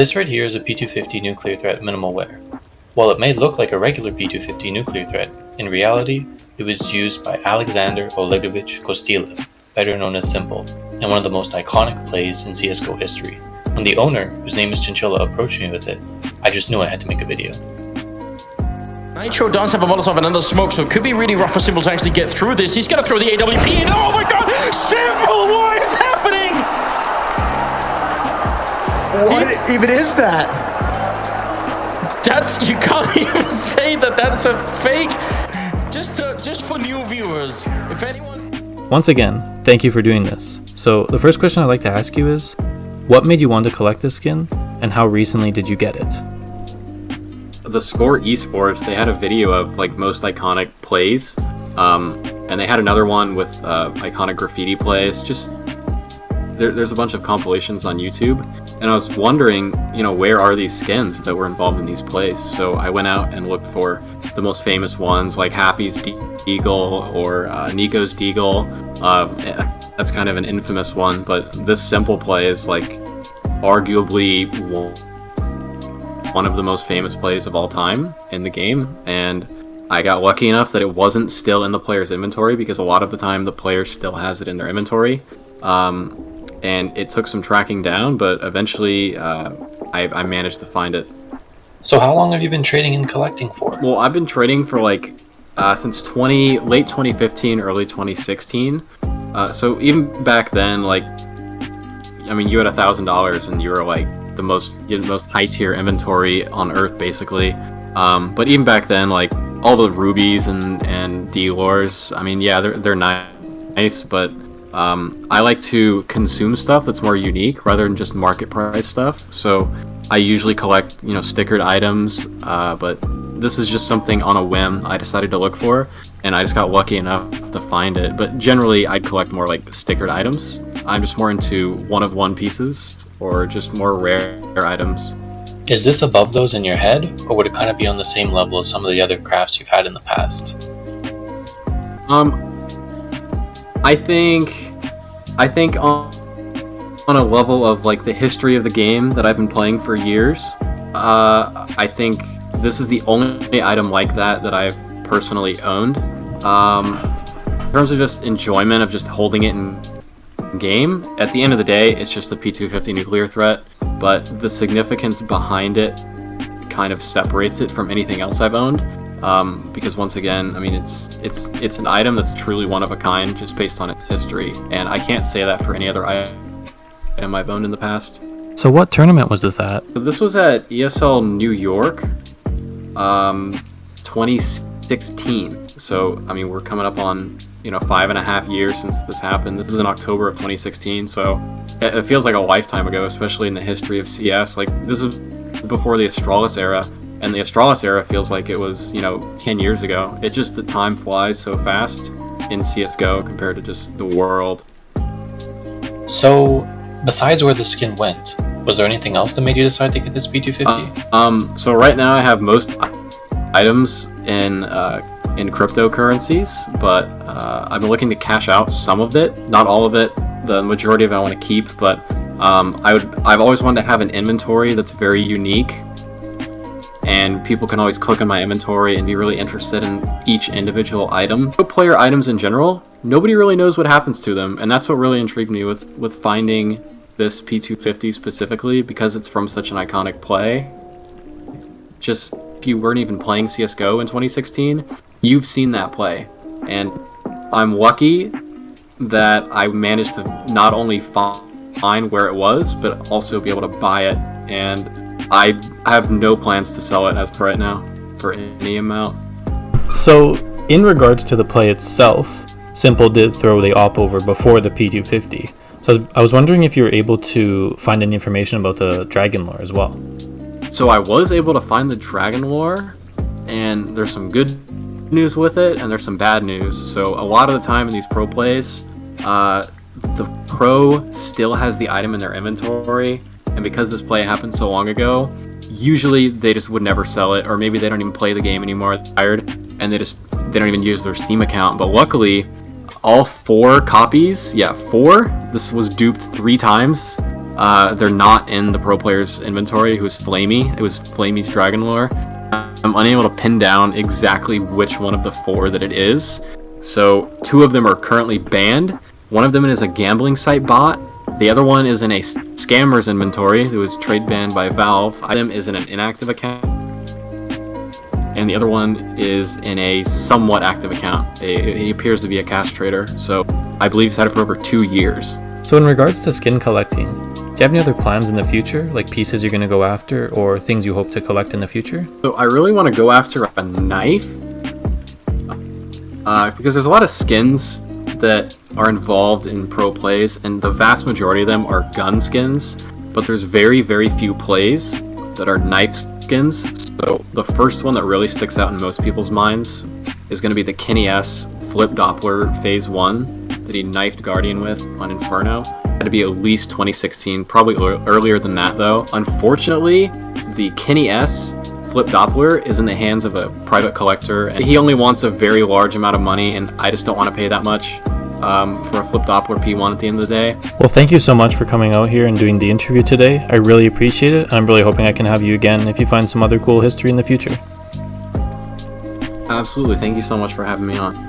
This right here is a P250 nuclear threat minimal wear. While it may look like a regular P250 nuclear threat, in reality, it was used by Alexander Olegovich Kostylev, better known as s1mple, and one of the most iconic plays in Csgo history. When the owner, whose name is Chinchilla, approached me with it, I just knew I had to make a video. Nitro does have a Molotov and another smoke, so it could be really rough for s1mple to actually get through this. He's going to throw the AWP in. Oh my god! s1mple, what is happening? What even is that? You can't even say that that's a fake. Just for new viewers, if anyone. Once again, thank you for doing this. So the first question I'd like to ask you is, what made you want to collect this skin, and how recently did you get it? The Score Esports, they had a video of like most iconic plays, and they had another one with iconic graffiti plays. Just there's a bunch of compilations on YouTube, and I was wondering, where are these skins that were involved in these plays? So I went out and looked for the most famous ones, like Happy's Deagle or Nico's Deagle. That's kind of an infamous one, but this s1mple play is like arguably one of the most famous plays of all time in the game, and I got lucky enough that it wasn't still in the player's inventory, because a lot of the time the player still has it in their inventory. And it took some tracking down, but eventually I managed to find it. So how long have you been trading and collecting for? Well, I've been trading for since late 2015, early 2016. So even back then, you had $1,000 and you were like the most high tier inventory on Earth, basically. But even back then, all the rubies and D-lores, they're nice, but I like to consume stuff that's more unique rather than just market price stuff. So I usually collect, stickered items, but this is just something on a whim I decided to look for, and I just got lucky enough to find it. But generally, I'd collect more like stickered items. I'm just more into one-of-one pieces or just more rare items. Is this above those in your head, or would it kind of be on the same level as some of the other crafts you've had in the past? I think on a level of the history of the game that I've been playing for years, I think this is the only item like that I've personally owned. In terms of just enjoyment of just holding it in game, at the end of the day, it's just a P250 nuclear threat, but the significance behind it kind of separates it from anything else I've owned. Because once again, it's an item that's truly one of a kind just based on its history, and I can't say that for any other item I've owned in the past. So what tournament was this at? So this was at ESL New York, 2016. So we're coming up on 5.5 years since this happened. This was in October of 2016, so it feels like a lifetime ago, especially in the history of CS. This is before the Astralis era. And the Astralis era feels like it was, 10 years ago. It just, the time flies so fast in CSGO compared to just the world. So, besides where the skin went, was there anything else that made you decide to get this P250? So right now I have most items in cryptocurrencies, but I've been looking to cash out some of it, not all of it. The majority of it I want to keep, but I've always wanted to have an inventory that's very unique, and people can always click on my inventory and be really interested in each individual item. Player items in general, nobody really knows what happens to them, and that's what really intrigued me with finding this P250 specifically, because it's from such an iconic play. Just, if you weren't even playing CSGO in 2016, you've seen that play, and I'm lucky that I managed to not only find where it was, but also be able to buy it, and I have no plans to sell it as of right now for any amount. So, in regards to the play itself, s1mple did throw the op over before the P250. So I was wondering if you were able to find any information about the Dragon lore as well. So I was able to find the Dragon lore, and there's some good news with it, and there's some bad news. So a lot of the time in these pro plays, the pro still has the item in their inventory, and because this play happened so long ago, usually they just would never sell it, or maybe they don't even play the game anymore, they're tired, and they don't even use their Steam account. But luckily, all 4 copies, this was duped 3 times, They're not in the pro player's inventory, who is Flamey. It was Flamey's Dragon Lore. I'm unable to pin down exactly which one of the 4 that it is. So 2 of them are currently banned. One of them is a gambling site bot. The other one is in a scammer's inventory that was trade banned by Valve. Item is in an inactive account. And the other one is in a somewhat active account. He appears to be a cash trader. So I believe he's had it for over 2 years. So in regards to skin collecting, do you have any other plans in the future, like pieces you're going to go after or things you hope to collect in the future? So I really want to go after a knife. Because there's a lot of skins that are involved in pro plays, and the vast majority of them are gun skins, but there's very, very few plays that are knife skins. So the first one that really sticks out in most people's minds is going to be the Kenny S Flip Doppler Phase 1 that he knifed Guardian with on Inferno. Had to be at least 2016, probably earlier than that though. Unfortunately, the Kenny S Flip Doppler is in the hands of a private collector, and he only wants a very large amount of money, and I just don't want to pay that much for a Flip Doppler P1 at the end of the day. Well, thank you so much for coming out here and doing the interview today. I really appreciate it, and I'm really hoping I can have you again if you find some other cool history in the future. Absolutely, thank you so much for having me on.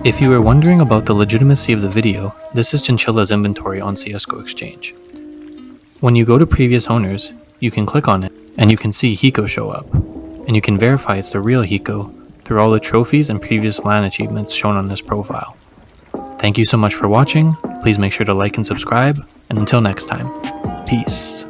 If you were wondering about the legitimacy of the video, this is Chinchilla's inventory on Csgo Exchange. When you go to previous owners, you can click on it, and you can see Hiko show up, and you can verify it's the real Hiko through all the trophies and previous LAN achievements shown on this profile. Thank you so much for watching, please make sure to like and subscribe, and until next time, peace.